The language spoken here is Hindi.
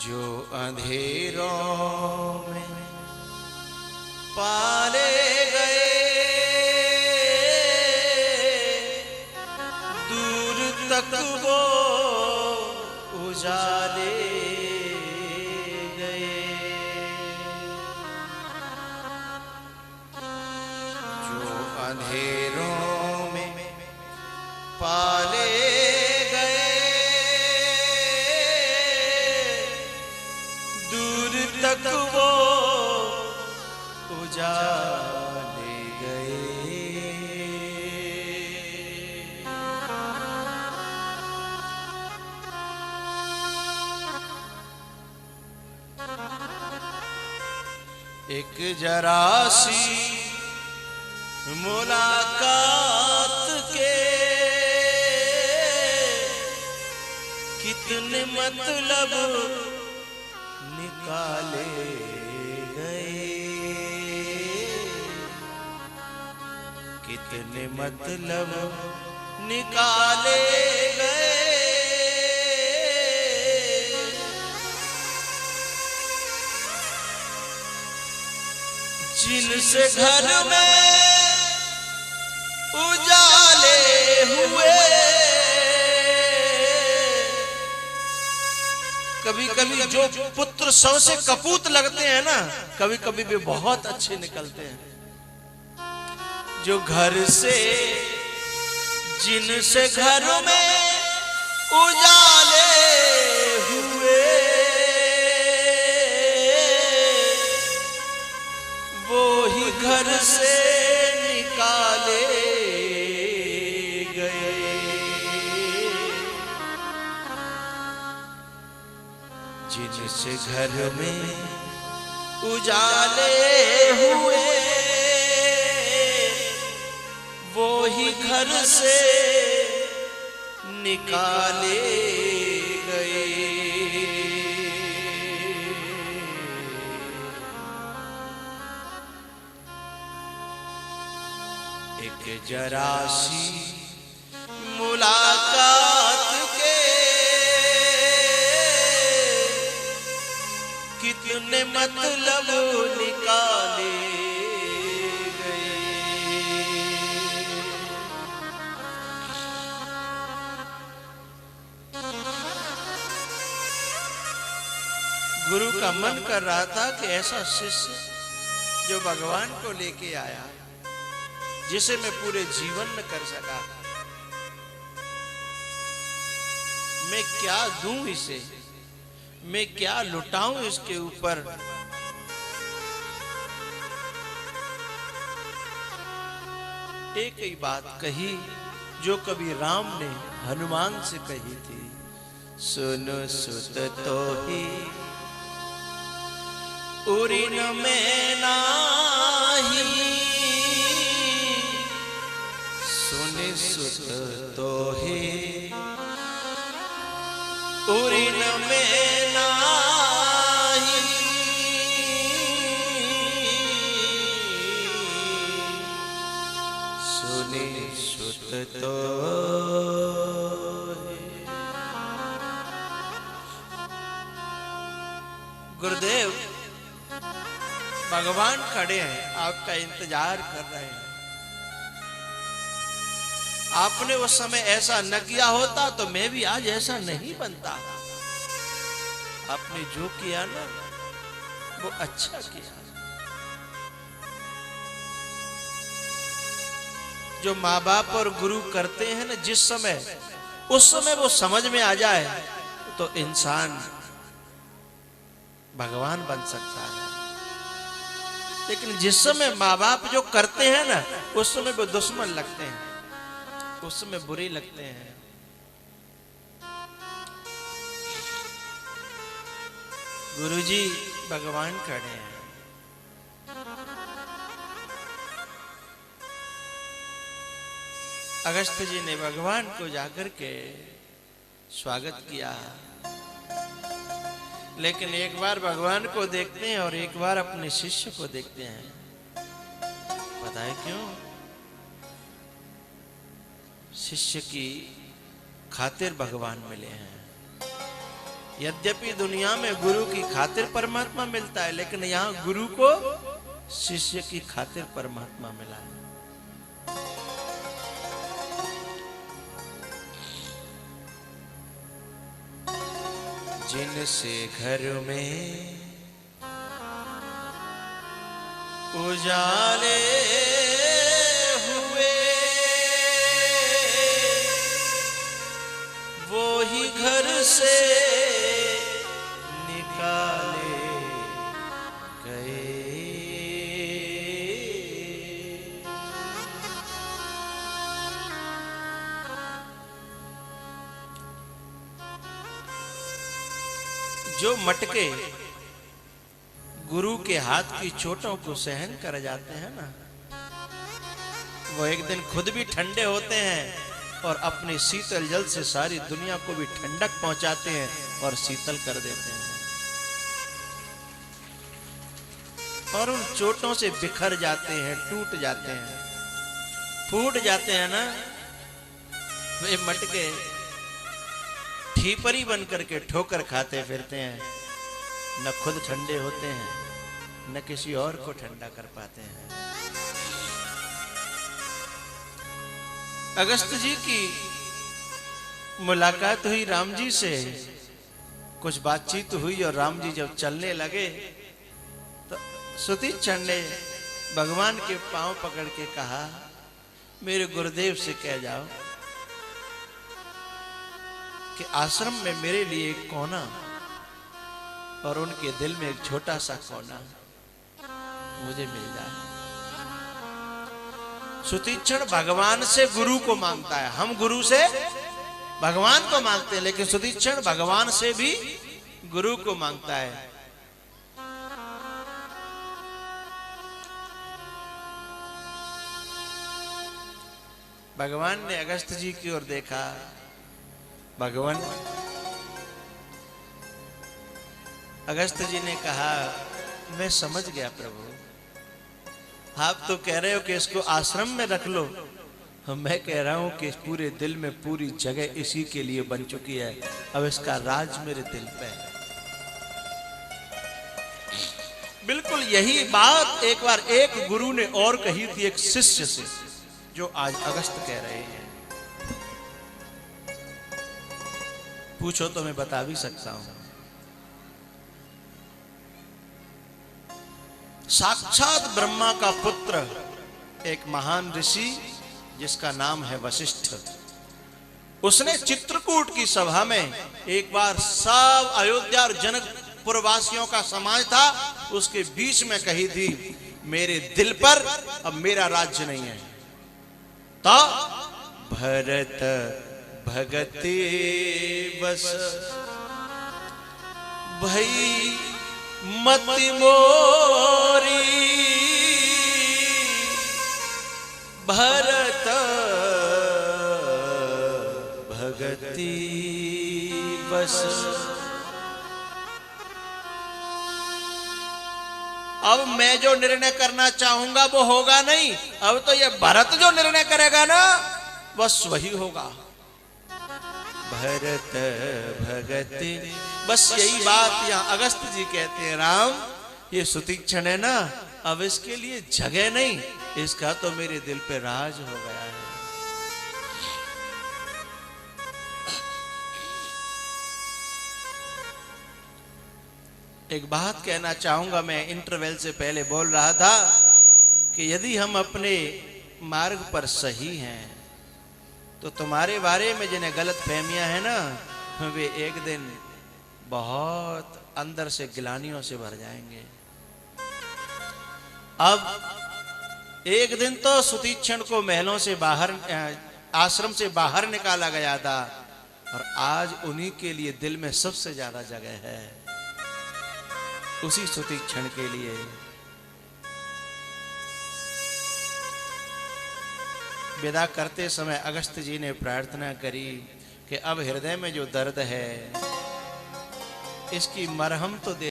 जो अंधेरों में पाले गए, दूर तक वो उजाले गए। जो अंधेरों में पाले गए, दूर तक वो उजाले गए। एक जरा सी मुलाकात के कितने मतलब निकाले गए, कितने मतलब निकाले गए। जिनसे घर में उजाले हुए, कभी कभी जो पुत्र सौ से कपूत लगते हैं ना, कभी कभी भी बहुत अच्छे निकलते हैं। जो घर से, जिनसे घर में उजाले हुए, वो ही घर से निकाले गए। जिनसे घर में उजाले हुए, वो ही घर से निकाले गए। एक जरा सी मुलाकात के कितने मतलब निकाले गए। गुरु का मन कर रहा था कि ऐसा शिष्य जो भगवान को लेके आया, जिसे मैं पूरे जीवन न कर सका, मैं क्या दूं इसे, मैं क्या लुटाऊं इसके ऊपर। एक ही बात कही जो कभी राम ने हनुमान से कही थी, सुनो सुत तो ही उरिन में नाही, सुने सुत तो ही उरिन में नाही। सुने सुत तो गुरुदेव भगवान खड़े हैं, आपका इंतजार कर रहे हैं। आपने उस समय ऐसा न किया होता तो मैं भी आज ऐसा नहीं बनता। आपने जो किया ना वो अच्छा किया। जो माँ बाप और गुरु करते हैं ना, जिस समय उस समय वो समझ में आ जाए तो इंसान भगवान बन सकता है। लेकिन जिस समय माँ बाप जो करते हैं ना, उस समय वो दुश्मन लगते हैं, उस समय बुरे लगते हैं। गुरुजी भगवान खड़े हैं। अगस्त्य जी ने भगवान को जाकर के स्वागत किया, लेकिन एक बार भगवान को देखते हैं और एक बार अपने शिष्य को देखते हैं। पता है क्यों? शिष्य की खातिर भगवान मिले हैं। यद्यपि दुनिया में गुरु की खातिर परमात्मा मिलता है, लेकिन यहां गुरु को शिष्य की खातिर परमात्मा मिला है। जिनसे घर में उजाले हुए वो ही घर से निकाले गए। जो मटके गुरु के हाथ की चोटों को सहन कर जाते हैं ना, वो एक दिन खुद भी ठंडे होते हैं और अपने शीतल जल से सारी दुनिया को भी ठंडक पहुंचाते हैं और शीतल कर देते हैं, और उन चोटों से बिखर जाते हैं, टूट जाते हैं, फूट जाते हैं ना। वे मटके ठीपरी बन करके ठोकर खाते फिरते हैं, न खुद ठंडे होते हैं, न किसी और को ठंडा कर पाते हैं। अगस्त जी की मुलाकात हुई राम जी से, कुछ बातचीत हुई, और राम जी जब चलने लगे तो सुतीक्षण ने भगवान के पांव पकड़ के कहा, मेरे गुरुदेव से कह जाओ कि आश्रम में मेरे लिए एक कोना और उनके दिल में एक छोटा सा कोना मुझे मिल जाए। सुतीक्षण भगवान से गुरु को मांगता है। हम गुरु से भगवान को मांगते हैं, लेकिन सुतीक्षण भगवान से भी गुरु को मांगता है। भगवान ने अगस्त जी की ओर देखा। भगवान अगस्त जी ने कहा, मैं समझ गया प्रभु, आप तो कह रहे हो कि इसको आश्रम में रख लो, मैं कह रहा हूं कि इस पूरे दिल में पूरी जगह इसी के लिए बन चुकी है। अब इसका राज मेरे दिल पे है। बिल्कुल यही बात एक बार एक गुरु ने और कही थी एक शिष्य से, जो आज अगस्त कह रहे हैं। पूछो तो मैं बता भी सकता हूं। साक्षात ब्रह्मा का पुत्र, एक महान ऋषि जिसका नाम है वशिष्ठ, उसने चित्रकूट की सभा में एक बार सब अयोध्या और जनकपुर वासियों का समाज था, उसके बीच में कही थी, मेरे दिल पर अब मेरा राज्य नहीं है। तो भरत भगति बस भई मति मोरी, भरत भगति बस। अब मैं जो निर्णय करना चाहूंगा वो होगा नहीं, अब तो ये भरत जो निर्णय करेगा ना बस वही होगा। भरत भगति बस, यही बात यहाँ अगस्त जी कहते हैं, राम ये सुतीक्षण है ना, अब इसके लिए जगह नहीं, इसका तो मेरे दिल पे राज हो गया है। एक बात कहना चाहूंगा, मैं इंटरवल से पहले बोल रहा था कि यदि हम अपने मार्ग पर सही हैं तो तुम्हारे बारे में जिन्हें गलत फहमियां हैं ना, वे एक दिन बहुत अंदर से गिलानियों से भर जाएंगे। अब एक दिन तो सुतीक्षण को महलों से बाहर, आश्रम से बाहर निकाला गया था, और आज उन्हीं के लिए दिल में सबसे ज्यादा जगह है, उसी सुतीक्षण के लिए। विदा करते समय अगस्त जी ने प्रार्थना करी कि अब हृदय में जो दर्द है इसकी मरहम तो दे।